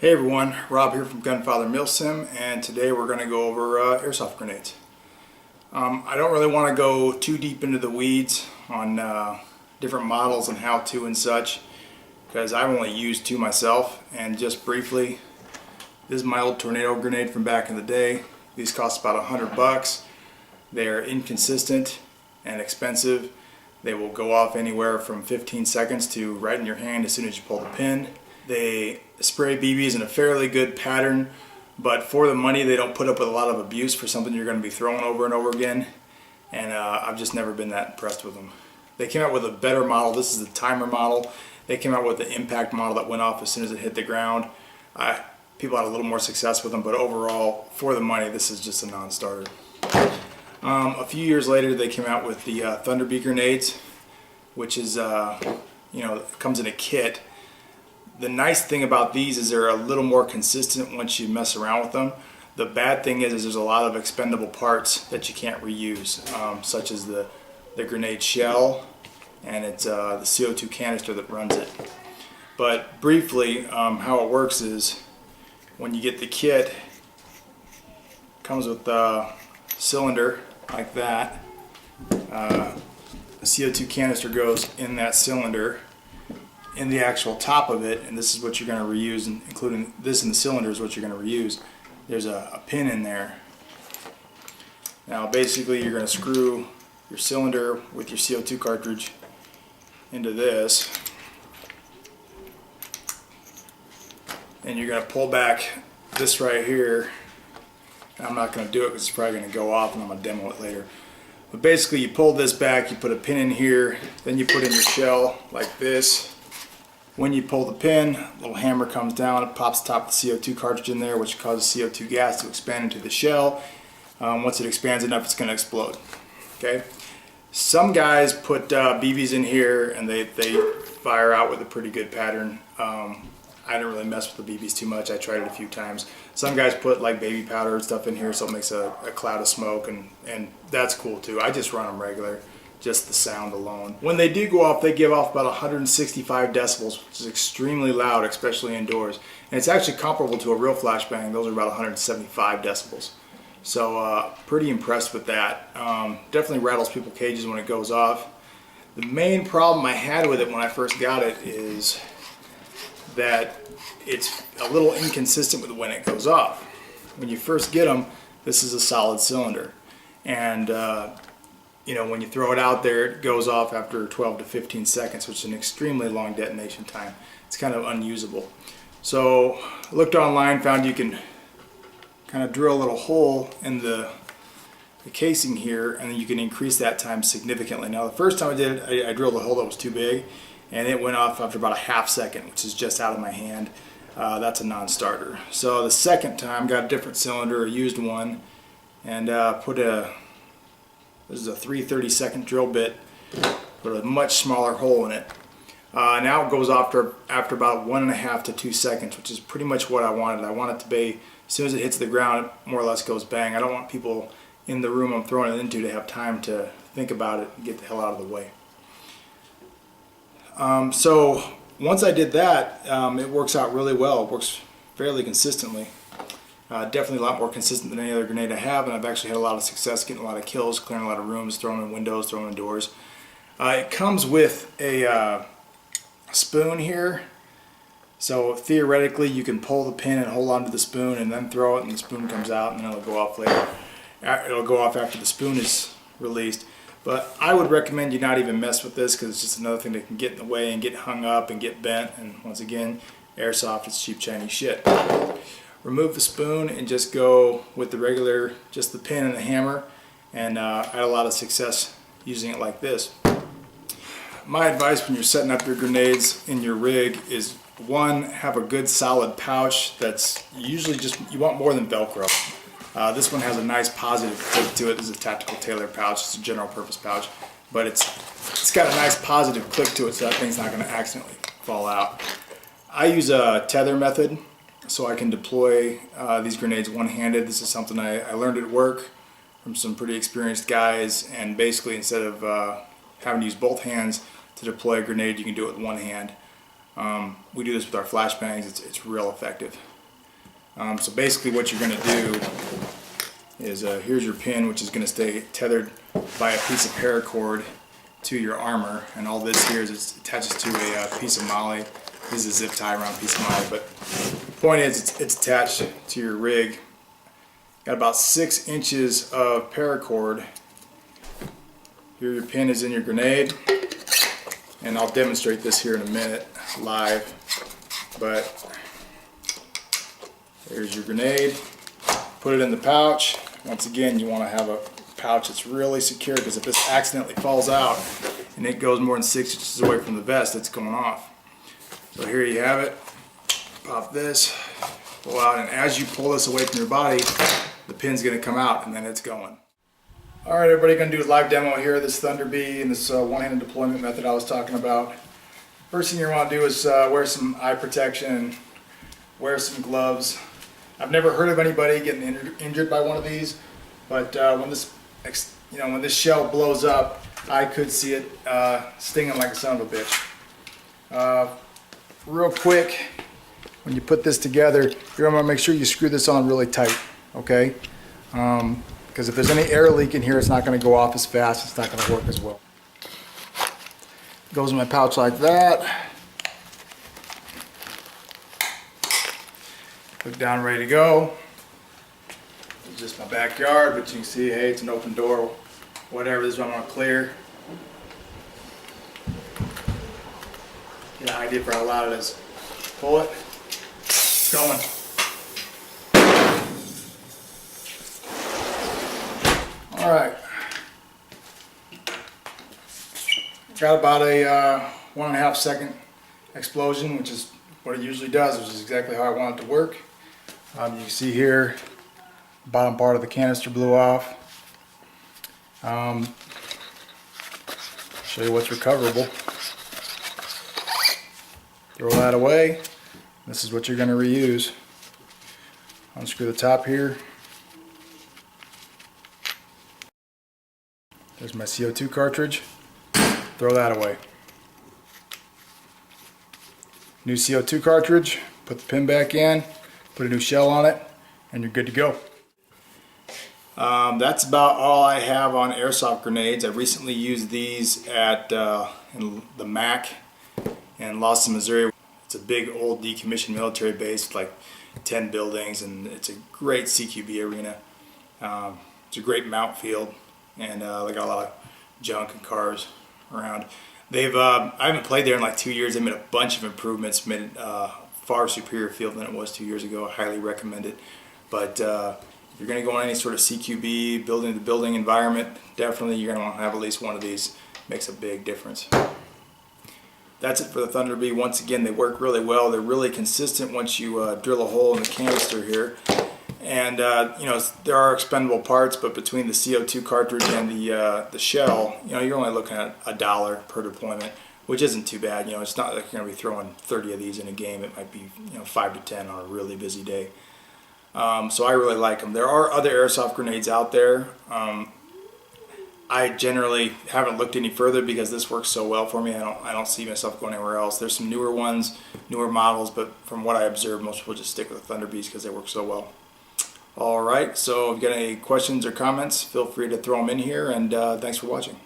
Hey everyone, Rob here from Gunfather Milsim, and today we're going to go over airsoft grenades. I don't really want to go too deep into the weeds on different models and how to and such, because I've only used two myself. And just briefly, this is my old tornado grenade from back in the day. These cost about $100. They're inconsistent and expensive. They will go off anywhere from 15 seconds to right in your hand as soon as you pull the pin. They spray BBs in a fairly good pattern, but for the money they don't put up with a lot of abuse for something you're going to be throwing over and over again, and I've just never been that impressed with them. They came out with a better model. This is the timer model. They came out with the impact model that went off as soon as it hit the ground. People had a little more success with them, but overall, for the money, this is just a non-starter. A few years later, they came out with the Thuder B grenades, which is, it comes in a kit. The nice thing about these is they're a little more consistent once you mess around with them. The bad thing is there's a lot of expendable parts that you can't reuse, such as the grenade shell, and it's the CO2 canister that runs it. But briefly, how it works is when you get the kit, it comes with a cylinder like that. The CO2 canister goes in that cylinder, in the actual top of it, and this is what you're going to reuse, and including this in the cylinder is what you're going to reuse. There's a pin in there. Now basically you're going to screw your cylinder with your CO2 cartridge into this, and you're going to pull back this right here. And I'm not going to do it because it's probably going to go off and I'm going to demo it later. But basically you pull this back, you put a pin in here, then you put in your shell like this. When you pull the pin, a little hammer comes down, it pops the top of the CO2 cartridge in there, which causes CO2 gas to expand into the shell. Once it expands enough, it's going to explode. Okay. Some guys put BBs in here and they fire out with a pretty good pattern. I don't really mess with the BBs too much. I tried it a few times. Some guys put like baby powder and stuff in here, so it makes a cloud of smoke, and that's cool too. I just run them regular. Just the sound alone. When they do go off, they give off about 165 decibels, which is extremely loud, especially indoors. And it's actually comparable to a real flashbang. Those are about 175 decibels. So pretty impressed with that. Definitely rattles people's cages when it goes off. The main problem I had with it when I first got it is that it's a little inconsistent with when it goes off. When you first get them, this is a solid cylinder. And when you throw it out there, it goes off after 12 to 15 seconds, which is an extremely long detonation time. It's kind of unusable. So I looked online, found you can kind of drill a little hole in the casing here, and then you can increase that time significantly. Now the first time I did it, I drilled a hole that was too big, and it went off after about a half second, which is just out of my hand. That's a non-starter. So the second time, got a different cylinder, a used one, and this is a 3/32 drill bit, but a much smaller hole in it. Now it goes off after about 1.5 to 2 seconds, which is pretty much what I wanted. I want it to be, as soon as it hits the ground, it more or less goes bang. I don't want people in the room I'm throwing it into to have time to think about it and get the hell out of the way. So once I did that, it works out really well. It works fairly consistently. Definitely a lot more consistent than any other grenade I have, and I've actually had a lot of success getting a lot of kills, clearing a lot of rooms, throwing in windows, throwing in doors. It comes with a spoon here, so theoretically you can pull the pin and hold onto the spoon and then throw it, and the spoon comes out, and then it'll go off later. It'll go off after the spoon is released. But I would recommend you not even mess with this, because it's just another thing that can get in the way and get hung up and get bent, and once again, airsoft is cheap Chinese shit. Remove the spoon and just go with the regular, just the pin and the hammer, and I had a lot of success using it like this. My advice when you're setting up your grenades in your rig is, one, have a good solid pouch that's usually just, you want more than Velcro. This one has a nice positive click to it. This is a tactical tailor pouch. It's a general purpose pouch, but it's got a nice positive click to it, so that thing's not going to accidentally fall out. I use a tether method, so I can deploy these grenades one-handed. This is something I learned at work from some pretty experienced guys, and basically instead of having to use both hands to deploy a grenade, you can do it with one hand. We do this with our flashbangs. It's real effective. So basically what you're going to do is here's your pin, which is going to stay tethered by a piece of paracord to your armor, and all this here is it attaches to a piece of molly. This is a zip tie around piece of molly, but the point is it's attached to your rig. Got about 6 inches of paracord. Here your pin is in your grenade, and I'll demonstrate this here in a minute live, but there's your grenade. Put it in the pouch. Once again, you want to have a pouch that's really secure, because if this accidentally falls out and it goes more than 6 inches away from the vest, it's going off. So here you have it. Pop this, pull out, and as you pull this away from your body, the pin's going to come out, and then it's going. Alright, everybody, going to do a live demo here of this Thuder B and this one-handed deployment method I was talking about. First thing you want to do is wear some eye protection, wear some gloves. I've never heard of anybody getting injured by one of these, but when this shell blows up, I could see it stinging like a son of a bitch. Real quick, when you put this together, you're going to make sure you screw this on really tight, okay? Because if there's any air leak in here, it's not going to go off as fast, it's not going to work as well. Goes in my pouch like that. Put it down, ready to go. It's just my backyard, but you can see, hey, it's an open door, whatever. This is what I'm going to clear. Get an idea for how loud it is. Pull it. It's going. All right. Got about a 1.5 second explosion, which is what it usually does, which is exactly how I want it to work. You can see here, the bottom part of the canister blew off. Show you what's recoverable. Throw that away. This is what you're going to reuse. Unscrew the top here. There's my CO2 cartridge. Throw that away. New CO2 cartridge. Put the pin back in. Put a new shell on it, and you're good to go. That's about all I have on airsoft grenades. I recently used these at in the MAC in Lawson, Missouri. It's a big old decommissioned military base with like 10 buildings, and it's a great CQB arena. It's a great mount field, and they got a lot of junk and cars around. They've I haven't played there in like 2 years. They made a bunch of improvements, made it far superior field than it was 2 years ago. I highly recommend it. But if you're going to go on any sort of CQB, building to building environment, definitely you're going to want to have at least one of these. Makes a big difference. That's it for the Thuder B. Once again, they work really well. They're really consistent once you drill a hole in the canister here. And you know, there are expendable parts, but between the CO2 cartridge and the shell, you know, you're only looking at $1 per deployment, which isn't too bad. You know, it's not like you're going to be throwing 30 of these in a game. It might be, you know, 5 to 10 on a really busy day. So I really like them. There are other airsoft grenades out there. I generally haven't looked any further because this works so well for me. I don't see myself going anywhere else. There's some newer ones, newer models, but from what I observe, most people just stick with the Thuder Bs because they work so well. Alright, so if you got any questions or comments, feel free to throw them in here, and thanks for watching.